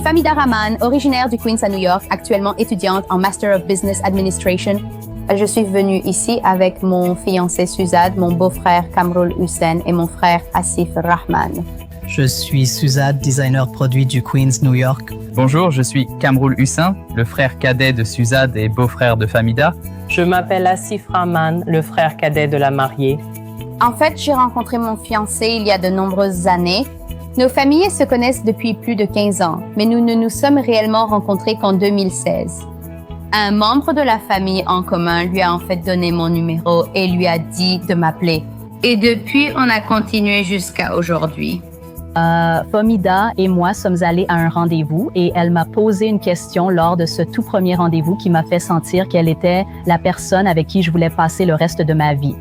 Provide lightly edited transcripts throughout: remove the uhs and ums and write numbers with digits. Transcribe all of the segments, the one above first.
Fahmida Rahman, originaire du Queens à New York, actuellement étudiante en Master of Business Administration. Je suis venue ici avec mon fiancé Suzad, mon beau-frère Kamrul Hussein et mon frère Asif Rahman. Je suis Suzad, designer produit du Queens, New York. Bonjour, je suis Kamrul Hussein, le frère cadet de Suzad et beau-frère de Fahmida. Je m'appelle Asif Rahman, le frère cadet de la mariée. En fait, j'ai rencontré mon fiancé il y a de nombreuses années. Nos familles se connaissent depuis plus de 15 ans, mais nous ne nous sommes réellement rencontrés qu'en 2016. Un membre de la famille en commun lui a en fait donné mon numéro et lui a dit de m'appeler. Et depuis, on a continué jusqu'à aujourd'hui. Fahmida et moi sommes allés à un rendez-vous et elle m'a posé une question lors de ce tout premier rendez-vous qui m'a fait sentir qu'elle était la personne avec qui je voulais passer le reste de ma vie.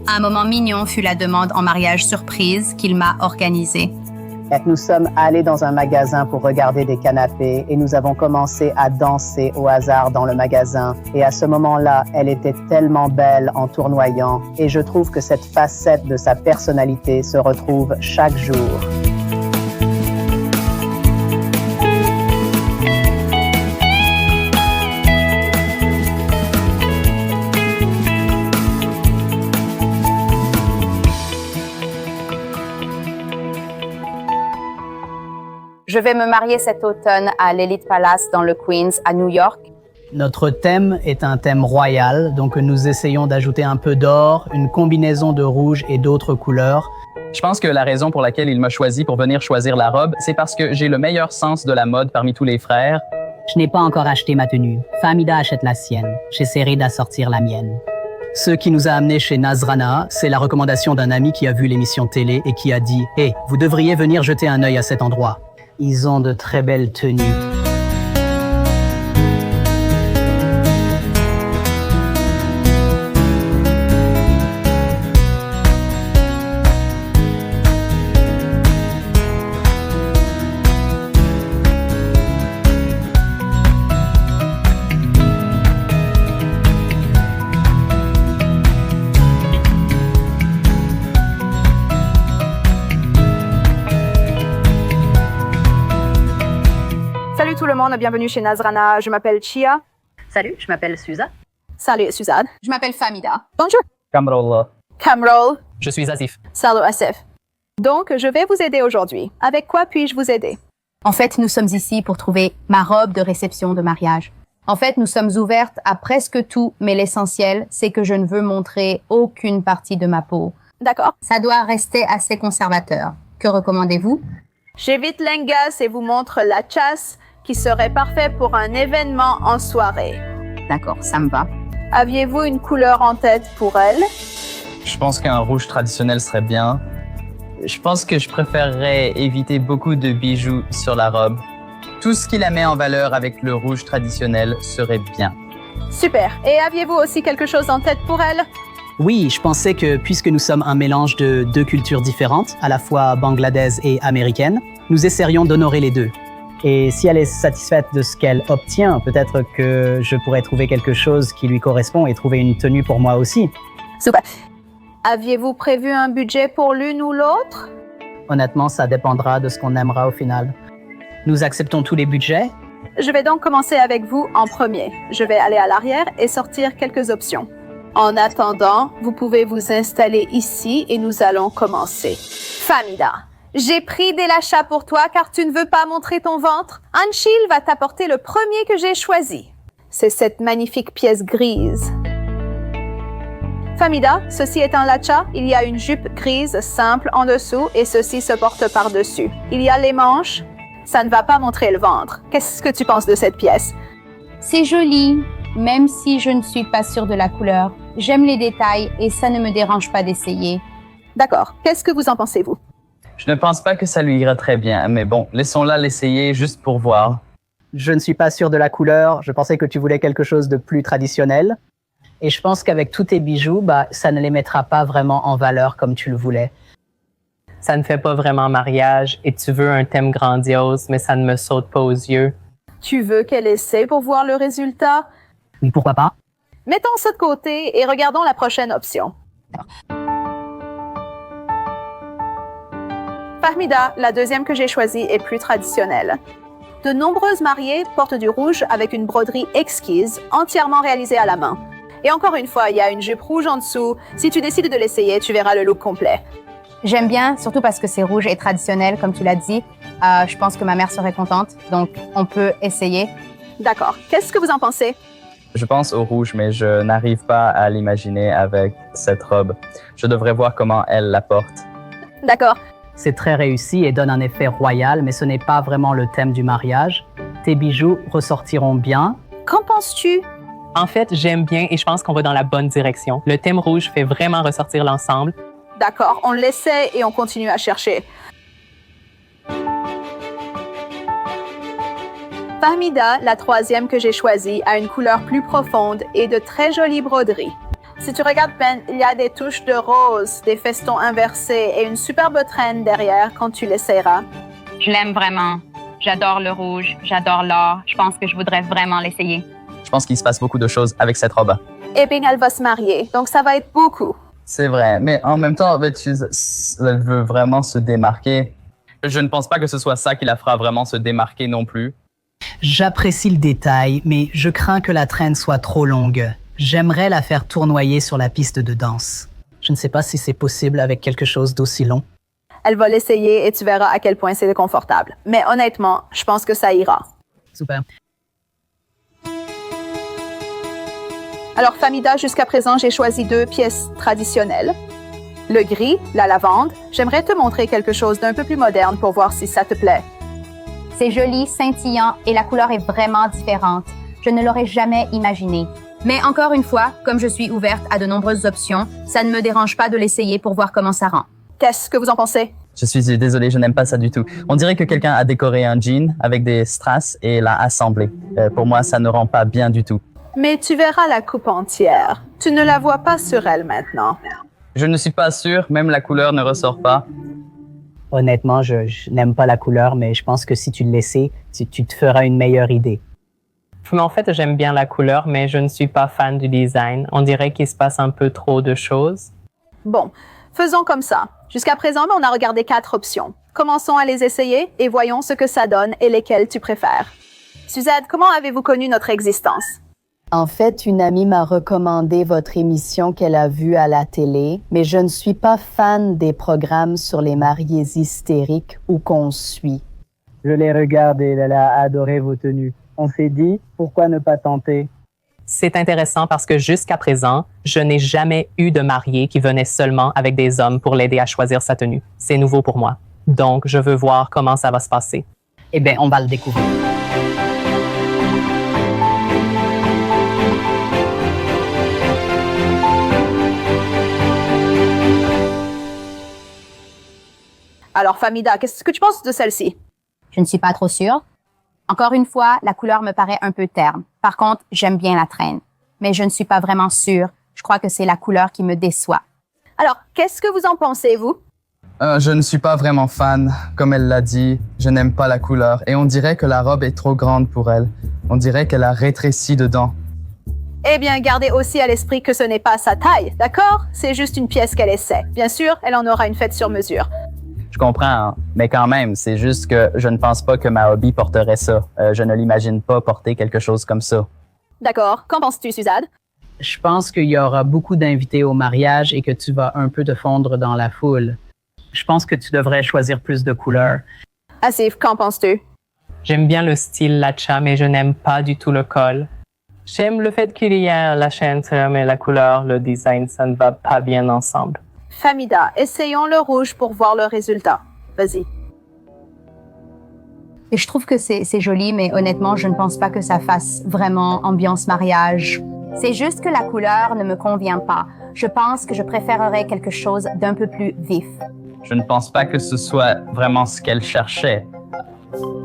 Un moment mignon fut la demande en mariage surprise qu'il m'a organisée. Nous sommes allés dans un magasin pour regarder des canapés et nous avons commencé à danser au hasard dans le magasin. Et à ce moment-là, elle était tellement belle en tournoyant et je trouve que cette facette de sa personnalité se retrouve chaque jour. Je vais me marier cet automne à l'Elite Palace dans le Queens, à New York. Notre thème est un thème royal, donc nous essayons d'ajouter un peu d'or, une combinaison de rouge et d'autres couleurs. Je pense que la raison pour laquelle il m'a choisi pour venir choisir la robe, c'est parce que j'ai le meilleur sens de la mode parmi tous les frères. Je n'ai pas encore acheté ma tenue. Fahmida achète la sienne. J'essaierai d'assortir la mienne. Ce qui nous a amenés chez Nazrana, c'est la recommandation d'un ami qui a vu l'émission télé et qui a dit « Hey, vous devriez venir jeter un œil à cet endroit. Ils ont de très belles tenues. » Salut tout le monde, bienvenue chez Nazrana. Je m'appelle Chia. Salut, je m'appelle Suzad. Salut Suzad. Je m'appelle Fahmida. Bonjour. Kamrul. Kamrul. Je suis Asif. Salut Asif. Donc, je vais vous aider aujourd'hui. Avec quoi puis-je vous aider? En fait, nous sommes ici pour trouver ma robe de réception de mariage. En fait, nous sommes ouvertes à presque tout, mais l'essentiel, c'est que je ne veux montrer aucune partie de ma peau. D'accord. Ça doit rester assez conservateur. Que recommandez-vous? J'évite l'engas et vous montre la chasse qui serait parfait pour un événement en soirée. D'accord, ça me va. Aviez-vous une couleur en tête pour elle? Je pense qu'un rouge traditionnel serait bien. Je pense que je préférerais éviter beaucoup de bijoux sur la robe. Tout ce qui la met en valeur avec le rouge traditionnel serait bien. Super. Et aviez-vous aussi quelque chose en tête pour elle? Oui, je pensais que puisque nous sommes un mélange de deux cultures différentes, à la fois bangladaises et américaines, nous essaierions d'honorer les deux. Et si elle est satisfaite de ce qu'elle obtient, peut-être que je pourrais trouver quelque chose qui lui correspond et trouver une tenue pour moi aussi. Super. Aviez-vous prévu un budget pour l'une ou l'autre? Honnêtement, ça dépendra de ce qu'on aimera au final. Nous acceptons tous les budgets. Je vais donc commencer avec vous en premier. Je vais aller à l'arrière et sortir quelques options. En attendant, vous pouvez vous installer ici et nous allons commencer. Fahmida, j'ai pris des lachas pour toi car tu ne veux pas montrer ton ventre. Anshil va t'apporter le premier que j'ai choisi. C'est cette magnifique pièce grise. Fahmida, ceci est un lacha. Il y a une jupe grise simple en dessous et ceci se porte par-dessus. Il y a les manches. Ça ne va pas montrer le ventre. Qu'est-ce que tu penses de cette pièce? C'est joli, même si je ne suis pas sûre de la couleur. J'aime les détails et ça ne me dérange pas d'essayer. D'accord. Qu'est-ce que vous en pensez, vous? Je ne pense pas que ça lui irait très bien, mais bon, laissons-la l'essayer juste pour voir. Je ne suis pas sûr de la couleur. Je pensais que tu voulais quelque chose de plus traditionnel. Et je pense qu'avec tous tes bijoux, ça ne les mettra pas vraiment en valeur comme tu le voulais. Ça ne fait pas vraiment mariage et tu veux un thème grandiose, mais ça ne me saute pas aux yeux. Tu veux qu'elle essaie pour voir le résultat? Oui, pourquoi pas? Mettons ça de côté et regardons la prochaine option. Fahmida, la deuxième que j'ai choisie est plus traditionnelle. De nombreuses mariées portent du rouge avec une broderie exquise, entièrement réalisée à la main. Et encore une fois, il y a une jupe rouge en dessous. Si tu décides de l'essayer, tu verras le look complet. J'aime bien, surtout parce que c'est rouge et traditionnel, comme tu l'as dit. Je pense que ma mère serait contente, donc on peut essayer. D'accord. Qu'est-ce que vous en pensez? Je pense au rouge, mais je n'arrive pas à l'imaginer avec cette robe. Je devrais voir comment elle la porte. D'accord. C'est très réussi et donne un effet royal, mais ce n'est pas vraiment le thème du mariage. Tes bijoux ressortiront bien. Qu'en penses-tu? En fait, j'aime bien et je pense qu'on va dans la bonne direction. Le thème rouge fait vraiment ressortir l'ensemble. D'accord, on l'essaie et on continue à chercher. Fahmida, la troisième que j'ai choisie, a une couleur plus profonde et de très jolies broderies. Si tu regardes bien, il y a des touches de rose, des festons inversés et une superbe traîne derrière quand tu l'essayeras. Je l'aime vraiment. J'adore le rouge, j'adore l'or. Je pense que je voudrais vraiment l'essayer. Je pense qu'il se passe beaucoup de choses avec cette robe. Eh bien, elle va se marier, donc ça va être beaucoup. C'est vrai, mais en même temps, elle veut vraiment se démarquer. Je ne pense pas que ce soit ça qui la fera vraiment se démarquer non plus. J'apprécie le détail, mais je crains que la traîne soit trop longue. J'aimerais la faire tournoyer sur la piste de danse. Je ne sais pas si c'est possible avec quelque chose d'aussi long. Elle va l'essayer et tu verras à quel point c'est confortable. Mais honnêtement, je pense que ça ira. Super. Alors, Fahmida, jusqu'à présent, j'ai choisi 2 pièces traditionnelles. Le gris, la lavande. J'aimerais te montrer quelque chose d'un peu plus moderne pour voir si ça te plaît. C'est joli, scintillant et la couleur est vraiment différente. Je ne l'aurais jamais imaginé. Mais encore une fois, comme je suis ouverte à de nombreuses options, ça ne me dérange pas de l'essayer pour voir comment ça rend. Qu'est-ce que vous en pensez? Je suis désolé, je n'aime pas ça du tout. On dirait que quelqu'un a décoré un jean avec des strass et l'a assemblé. Pour moi, ça ne rend pas bien du tout. Mais tu verras la coupe entière. Tu ne la vois pas sur elle maintenant. Je ne suis pas sûr, même la couleur ne ressort pas. Honnêtement, je n'aime pas la couleur, mais je pense que si tu l'essaies, tu te feras une meilleure idée. Mais en fait, j'aime bien la couleur, mais je ne suis pas fan du design. On dirait qu'il se passe un peu trop de choses. Bon, faisons comme ça. Jusqu'à présent, on a regardé 4 options. Commençons à les essayer et voyons ce que ça donne et lesquelles tu préfères. Suzanne, comment avez-vous connu notre existence? En fait, une amie m'a recommandé votre émission qu'elle a vue à la télé, mais je ne suis pas fan des programmes sur les mariés hystériques ou qu'on suit. Je les regarde et elle a adoré vos tenues. On s'est dit, pourquoi ne pas tenter? C'est intéressant parce que jusqu'à présent, je n'ai jamais eu de marié qui venait seulement avec des hommes pour l'aider à choisir sa tenue. C'est nouveau pour moi. Donc, je veux voir comment ça va se passer. Eh bien, on va le découvrir. Alors, Fahmida, qu'est-ce que tu penses de celle-ci? Je ne suis pas trop sûre. Encore une fois, la couleur me paraît un peu terne. Par contre, j'aime bien la traîne. Mais je ne suis pas vraiment sûre. Je crois que c'est la couleur qui me déçoit. Alors, qu'est-ce que vous en pensez, vous? Je ne suis pas vraiment fan. Comme elle l'a dit, je n'aime pas la couleur. Et on dirait que la robe est trop grande pour elle. On dirait qu'elle a rétréci dedans. Eh bien, gardez aussi à l'esprit que ce n'est pas sa taille, d'accord? C'est juste une pièce qu'elle essaie. Bien sûr, elle en aura une faite sur mesure. Je comprends, hein, mais quand même, c'est juste que je ne pense pas que ma hobby porterait ça. Je ne l'imagine pas porter quelque chose comme ça. D'accord. Qu'en penses-tu, Suzanne? Je pense qu'il y aura beaucoup d'invités au mariage et que tu vas un peu te fondre dans la foule. Je pense que tu devrais choisir plus de couleurs. Asif, qu'en penses-tu? J'aime bien le style latcha, mais je n'aime pas du tout le col. J'aime le fait qu'il y ait la chaîne, mais la couleur, le design, ça ne va pas bien ensemble. Fahmida, essayons le rouge pour voir le résultat. Vas-y. Et je trouve que c'est joli, mais honnêtement, je ne pense pas que ça fasse vraiment ambiance mariage. C'est juste que la couleur ne me convient pas. Je pense que je préférerais quelque chose d'un peu plus vif. Je ne pense pas que ce soit vraiment ce qu'elle cherchait.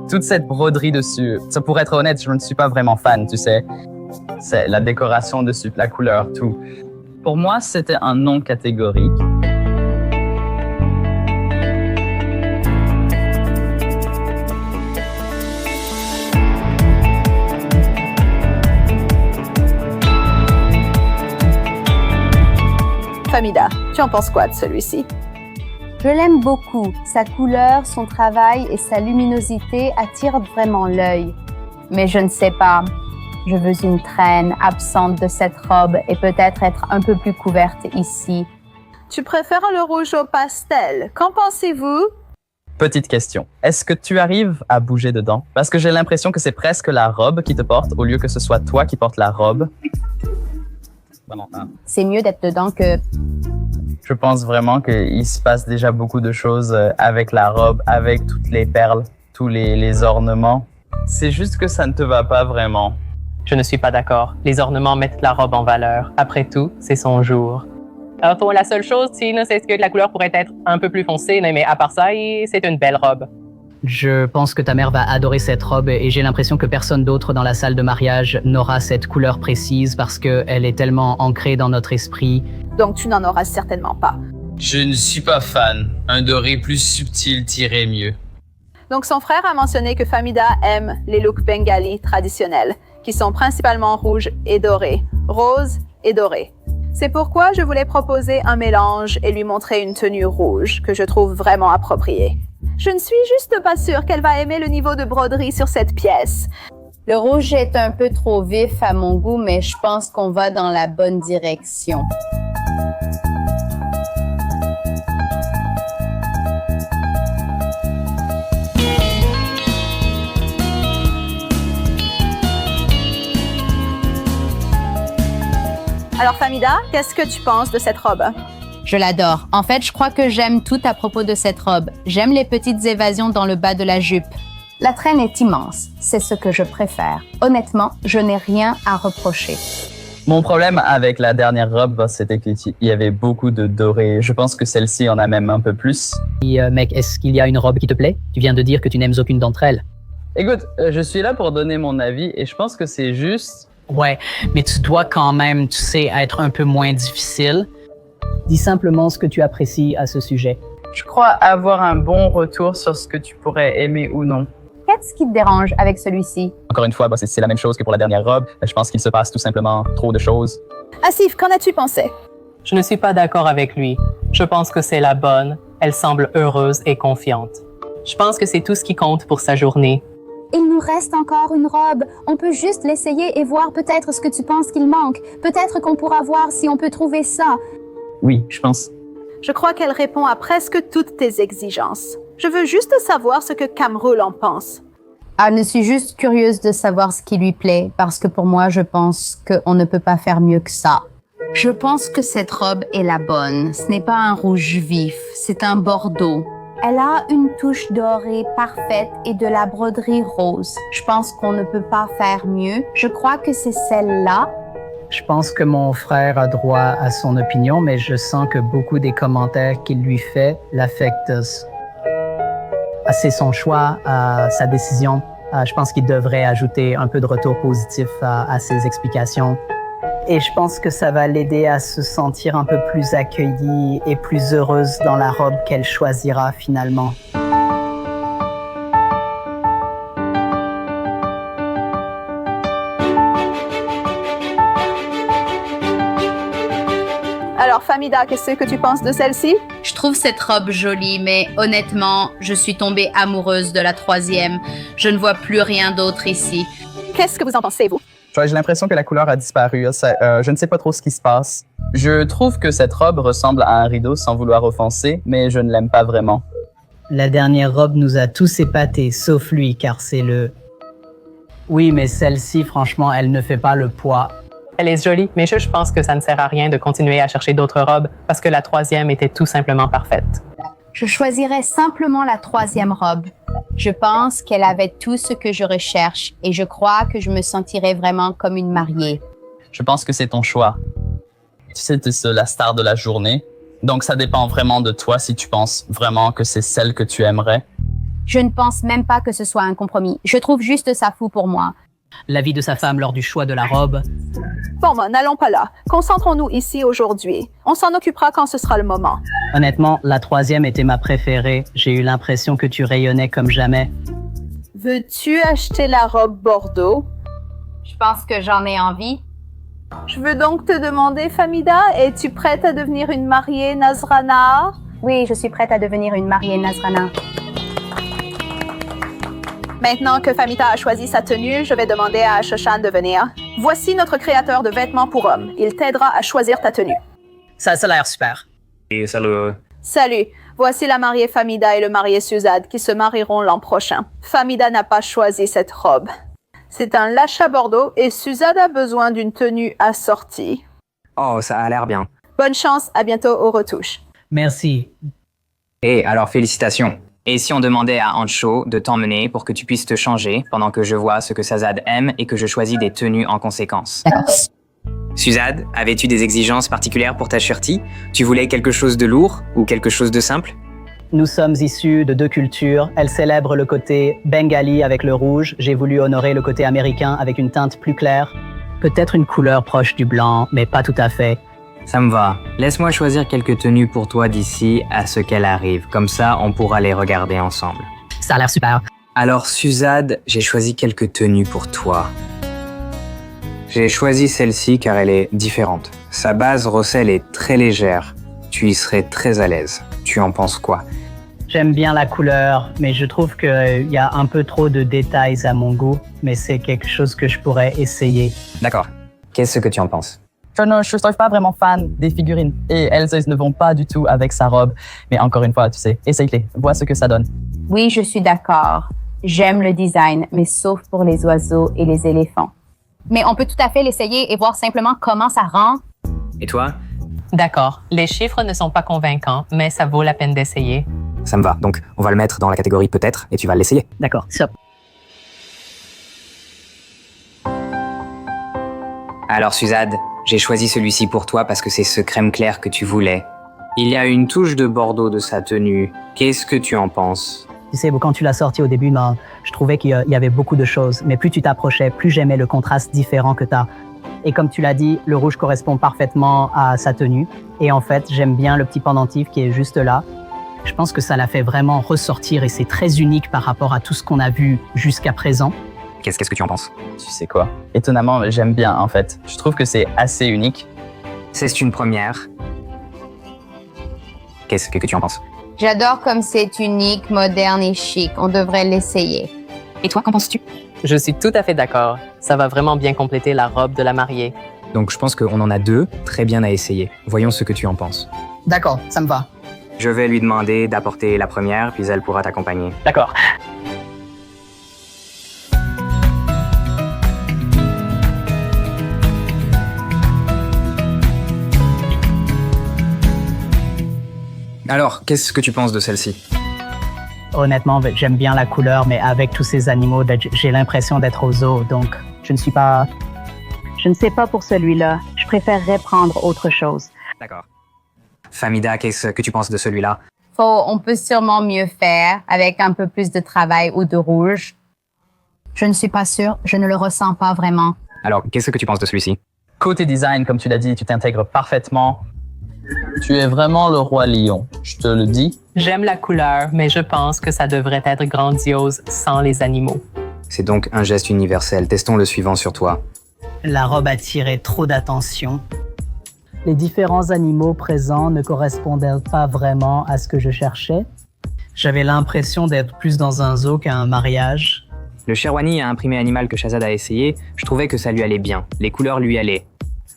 Toute cette broderie dessus, ça pourrait être honnête, je ne suis pas vraiment fan, tu sais. C'est la décoration dessus, la couleur, tout. Pour moi, c'était un non catégorique. Fahmida, tu en penses quoi de celui-ci? Je l'aime beaucoup. Sa couleur, son travail et sa luminosité attirent vraiment l'œil. Mais je ne sais pas. Je veux une traîne absente de cette robe et peut-être être un peu plus couverte ici. Tu préfères le rouge au pastel. Qu'en pensez-vous? Petite question. Est-ce que tu arrives à bouger dedans? Parce que j'ai l'impression que c'est presque la robe qui te porte au lieu que ce soit toi qui portes la robe. C'est mieux d'être dedans que... Je pense vraiment qu'il se passe déjà beaucoup de choses avec la robe, avec toutes les perles, tous les ornements. C'est juste que ça ne te va pas vraiment. Je ne suis pas d'accord. Les ornements mettent la robe en valeur. Après tout, c'est son jour. Alors, pour la seule chose, Tina, c'est que la couleur pourrait être un peu plus foncée, mais à part ça, c'est une belle robe. Je pense que ta mère va adorer cette robe et j'ai l'impression que personne d'autre dans la salle de mariage n'aura cette couleur précise parce qu'elle est tellement ancrée dans notre esprit. Donc tu n'en auras certainement pas. Je ne suis pas fan. Un doré plus subtil tirait mieux. Donc son frère a mentionné que Famida aime les looks bengali traditionnels, qui sont principalement rouges et dorés, roses et dorés. C'est pourquoi je voulais proposer un mélange et lui montrer une tenue rouge que je trouve vraiment appropriée. Je ne suis juste pas sûre qu'elle va aimer le niveau de broderie sur cette pièce. Le rouge est un peu trop vif à mon goût, mais je pense qu'on va dans la bonne direction. Alors Famida, qu'est-ce que tu penses de cette robe? Je l'adore. En fait, je crois que j'aime tout à propos de cette robe. J'aime les petites évasions dans le bas de la jupe. La traîne est immense. C'est ce que je préfère. Honnêtement, je n'ai rien à reprocher. Mon problème avec la dernière robe, c'était qu'il y avait beaucoup de doré. Je pense que celle-ci en a même un peu plus. Et, mec, est-ce qu'il y a une robe qui te plaît? Tu viens de dire que tu n'aimes aucune d'entre elles. Écoute, je suis là pour donner mon avis et je pense que c'est juste... Ouais, mais tu dois quand même, tu sais, être un peu moins difficile. Dis simplement ce que tu apprécies à ce sujet. Je crois avoir un bon retour sur ce que tu pourrais aimer ou non. Qu'est-ce qui te dérange avec celui-ci? Encore une fois, c'est la même chose que pour la dernière robe. Je pense qu'il se passe tout simplement trop de choses. Asif, qu'en as-tu pensé? Je ne suis pas d'accord avec lui. Je pense que c'est la bonne. Elle semble heureuse et confiante. Je pense que c'est tout ce qui compte pour sa journée. Il nous reste encore une robe. On peut juste l'essayer et voir peut-être ce que tu penses qu'il manque. Peut-être qu'on pourra voir si on peut trouver ça. Oui, je pense. Je crois qu'elle répond à presque toutes tes exigences. Je veux juste savoir ce que Kamrul en pense. Ah, je suis juste curieuse de savoir ce qui lui plaît, parce que pour moi, je pense qu'on ne peut pas faire mieux que ça. Je pense que cette robe est la bonne. Ce n'est pas un rouge vif, c'est un bordeaux. Elle a une touche dorée parfaite et de la broderie rose. Je pense qu'on ne peut pas faire mieux. Je crois que c'est celle-là. Je pense que mon frère a droit à son opinion, mais je sens que beaucoup des commentaires qu'il lui fait l'affectent. C'est son choix, sa décision. Je pense qu'il devrait ajouter un peu de retour positif à ses explications. Et je pense que ça va l'aider à se sentir un peu plus accueillie et plus heureuse dans la robe qu'elle choisira finalement. Alors Famida, qu'est-ce que tu penses de celle-ci? Je trouve cette robe jolie, mais honnêtement, je suis tombée amoureuse de la troisième. Je ne vois plus rien d'autre ici. Qu'est-ce que vous en pensez, vous? J'ai l'impression que la couleur a disparu. Je ne sais pas trop ce qui se passe. Je trouve que cette robe ressemble à un rideau sans vouloir offenser, mais je ne l'aime pas vraiment. La dernière robe nous a tous épatés, sauf lui, car c'est le... Oui, mais celle-ci, franchement, elle ne fait pas le poids. Elle est jolie, mais je pense que ça ne sert à rien de continuer à chercher d'autres robes parce que la troisième était tout simplement parfaite. Je choisirais simplement la troisième robe. Je pense qu'elle avait tout ce que je recherche et je crois que je me sentirais vraiment comme une mariée. Je pense que c'est ton choix. Tu sais, tu es la star de la journée. Donc, ça dépend vraiment de toi si tu penses vraiment que c'est celle que tu aimerais. Je ne pense même pas que ce soit un compromis. Je trouve juste ça fou pour moi. L'avis de sa femme lors du choix de la robe. Bon, n'allons pas là. Concentrons-nous ici aujourd'hui. On s'en occupera quand ce sera le moment. Honnêtement, la troisième était ma préférée. J'ai eu l'impression que tu rayonnais comme jamais. Veux-tu acheter la robe bordeaux? Je pense que j'en ai envie. Je veux donc te demander, Famida, es-tu prête à devenir une mariée Nazrana? Oui, je suis prête à devenir une mariée Nazrana. Maintenant que Famida a choisi sa tenue, je vais demander à Shoshan de venir. Voici notre créateur de vêtements pour hommes. Il t'aidera à choisir ta tenue. Ça a l'air super. Et salut. Salut, voici la mariée Famida et le marié Suzad qui se marieront l'an prochain. Famida n'a pas choisi cette robe. C'est un lacha bordeaux et Suzad a besoin d'une tenue assortie. Oh, ça a l'air bien. Bonne chance, à bientôt aux retouches. Merci. Et alors félicitations. Et si on demandait à Ancho de t'emmener pour que tu puisses te changer pendant que je vois ce que Sazad aime et que je choisis des tenues en conséquence? D'accord. Suzad, avais-tu des exigences particulières pour ta shirtie? Tu voulais quelque chose de lourd ou quelque chose de simple? Nous sommes issus de deux cultures. Elle célèbre le côté bengali avec le rouge. J'ai voulu honorer le côté américain avec une teinte plus claire. Peut-être une couleur proche du blanc, mais pas tout à fait. Ça me va. Laisse-moi choisir quelques tenues pour toi d'ici à ce qu'elle arrive. Comme ça, on pourra les regarder ensemble. Ça a l'air super. Alors, Suzad, j'ai choisi quelques tenues pour toi. J'ai choisi celle-ci car elle est différente. Sa base Rossel est très légère. Tu y serais très à l'aise. Tu en penses quoi? J'aime bien la couleur, mais je trouve qu'il y a un peu trop de détails à mon goût. Mais c'est quelque chose que je pourrais essayer. D'accord. Qu'est-ce que tu en penses? Je ne suis pas vraiment fan des figurines et elles ne vont pas du tout avec sa robe. Mais encore une fois, tu sais, essaye-les, vois ce que ça donne. Oui, je suis d'accord. J'aime le design, mais sauf pour les oiseaux et les éléphants. Mais on peut tout à fait l'essayer et voir simplement comment ça rend. Et toi? D'accord. Les chiffres ne sont pas convaincants, mais ça vaut la peine d'essayer. Ça me va. Donc, on va le mettre dans la catégorie peut-être et tu vas l'essayer. D'accord. Stop. Alors, Suzad, j'ai choisi celui-ci pour toi parce que c'est ce crème clair que tu voulais. Il y a une touche de bordeaux de sa tenue. Qu'est-ce que tu en penses? Tu sais, quand tu l'as sorti au début, je trouvais qu'il y avait beaucoup de choses. Mais plus tu t'approchais, plus j'aimais le contraste différent que tu as. Et comme tu l'as dit, le rouge correspond parfaitement à sa tenue. Et en fait, j'aime bien le petit pendentif qui est juste là. Je pense que ça la fait vraiment ressortir et c'est très unique par rapport à tout ce qu'on a vu jusqu'à présent. Qu'est-ce que tu en penses? Tu sais quoi? Étonnamment, j'aime bien en fait. Je trouve que c'est assez unique. C'est une première. Qu'est-ce que tu en penses? J'adore comme c'est unique, moderne et chic. On devrait l'essayer. Et toi, qu'en penses-tu? Je suis tout à fait d'accord. Ça va vraiment bien compléter la robe de la mariée. Donc je pense qu'on en a deux très bien à essayer. Voyons ce que tu en penses. D'accord, ça me va. Je vais lui demander d'apporter la première, puis elle pourra t'accompagner. D'accord. Alors, qu'est-ce que tu penses de celle-ci? Honnêtement, j'aime bien la couleur, mais avec tous ces animaux, j'ai l'impression d'être au zoo, donc je ne sais pas pour celui-là. Je préférerais prendre autre chose. D'accord. Famida, qu'est-ce que tu penses de celui-là? On peut sûrement mieux faire avec un peu plus de travail ou de rouge. Je ne suis pas sûre, je ne le ressens pas vraiment. Alors, qu'est-ce que tu penses de celui-ci? Côté design, comme tu l'as dit, tu t'intègres parfaitement. Tu es vraiment le roi lion, je te le dis. J'aime la couleur, mais je pense que ça devrait être grandiose sans les animaux. C'est donc un geste universel. Testons le suivant sur toi. La robe attirait trop d'attention. Les différents animaux présents ne correspondaient pas vraiment à ce que je cherchais. J'avais l'impression d'être plus dans un zoo qu'à un mariage. Le Sherwani a imprimé animal que Shazad a essayé. Je trouvais que ça lui allait bien. Les couleurs lui allaient.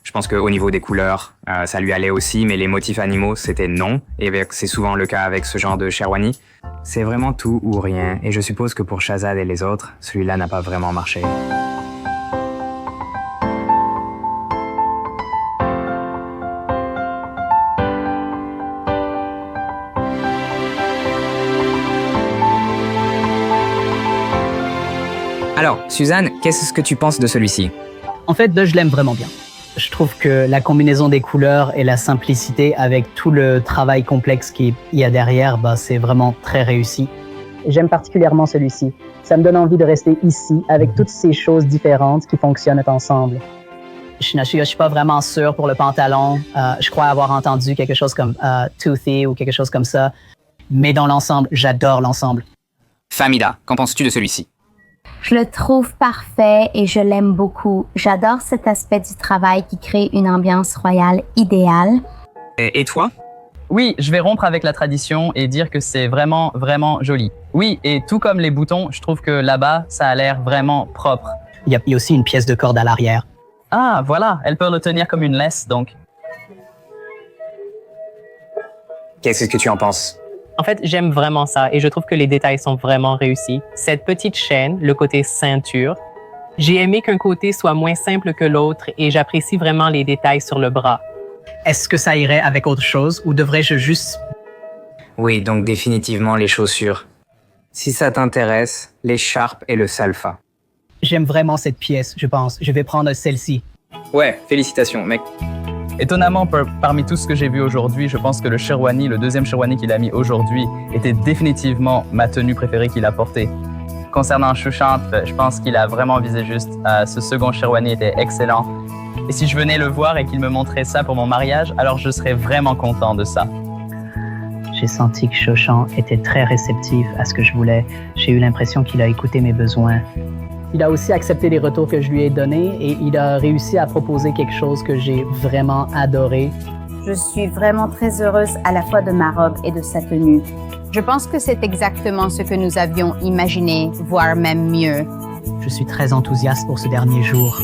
Je pense qu'au niveau des couleurs, ça lui allait aussi, mais les motifs animaux, c'était non. Et c'est souvent le cas avec ce genre de Sherwani. C'est vraiment tout ou rien. Et je suppose que pour Shazad et les autres, celui-là n'a pas vraiment marché. Alors, Suzanne, qu'est-ce que tu penses de celui-ci? En fait, je l'aime vraiment bien. Je trouve que la combinaison des couleurs et la simplicité avec tout le travail complexe qu'il y a derrière, c'est vraiment très réussi. J'aime particulièrement celui-ci. Ça me donne envie de rester ici avec toutes ces choses différentes qui fonctionnent ensemble. Je ne suis pas vraiment sûr pour le pantalon. Je crois avoir entendu quelque chose comme toothy ou quelque chose comme ça. Mais dans l'ensemble, j'adore l'ensemble. Famida, qu'en penses-tu de celui-ci? Je le trouve parfait et je l'aime beaucoup. J'adore cet aspect du travail qui crée une ambiance royale idéale. Et toi? Oui, je vais rompre avec la tradition et dire que c'est vraiment, vraiment joli. Oui, et tout comme les boutons, je trouve que là-bas, ça a l'air vraiment propre. Il y a aussi une pièce de corde à l'arrière. Ah, voilà, elle peut le tenir comme une laisse, donc. Qu'est-ce que tu en penses? En fait, j'aime vraiment ça et je trouve que les détails sont vraiment réussis. Cette petite chaîne, le côté ceinture, j'ai aimé qu'un côté soit moins simple que l'autre et j'apprécie vraiment les détails sur le bras. Est-ce que ça irait avec autre chose ou devrais-je juste... Oui, donc définitivement les chaussures. Si ça t'intéresse, l'écharpe et le salfa. J'aime vraiment cette pièce, je pense. Je vais prendre celle-ci. Ouais, félicitations, mec. Étonnamment, parmi tout ce que j'ai vu aujourd'hui, je pense que le sherwani, le deuxième sherwani qu'il a mis aujourd'hui, était définitivement ma tenue préférée qu'il a portée. Concernant Sushant, je pense qu'il a vraiment visé juste. Ce second sherwani était excellent. Et si je venais le voir et qu'il me montrait ça pour mon mariage, alors je serais vraiment content de ça. J'ai senti que Shoshan était très réceptif à ce que je voulais. J'ai eu l'impression qu'il a écouté mes besoins. Il a aussi accepté les retours que je lui ai donnés et il a réussi à proposer quelque chose que j'ai vraiment adoré. Je suis vraiment très heureuse à la fois de ma robe et de sa tenue. Je pense que c'est exactement ce que nous avions imaginé, voire même mieux. Je suis très enthousiaste pour ce dernier jour.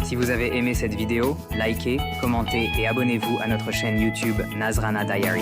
Si vous avez aimé cette vidéo, likez, commentez et abonnez-vous à notre chaîne YouTube Nazrana Diaries.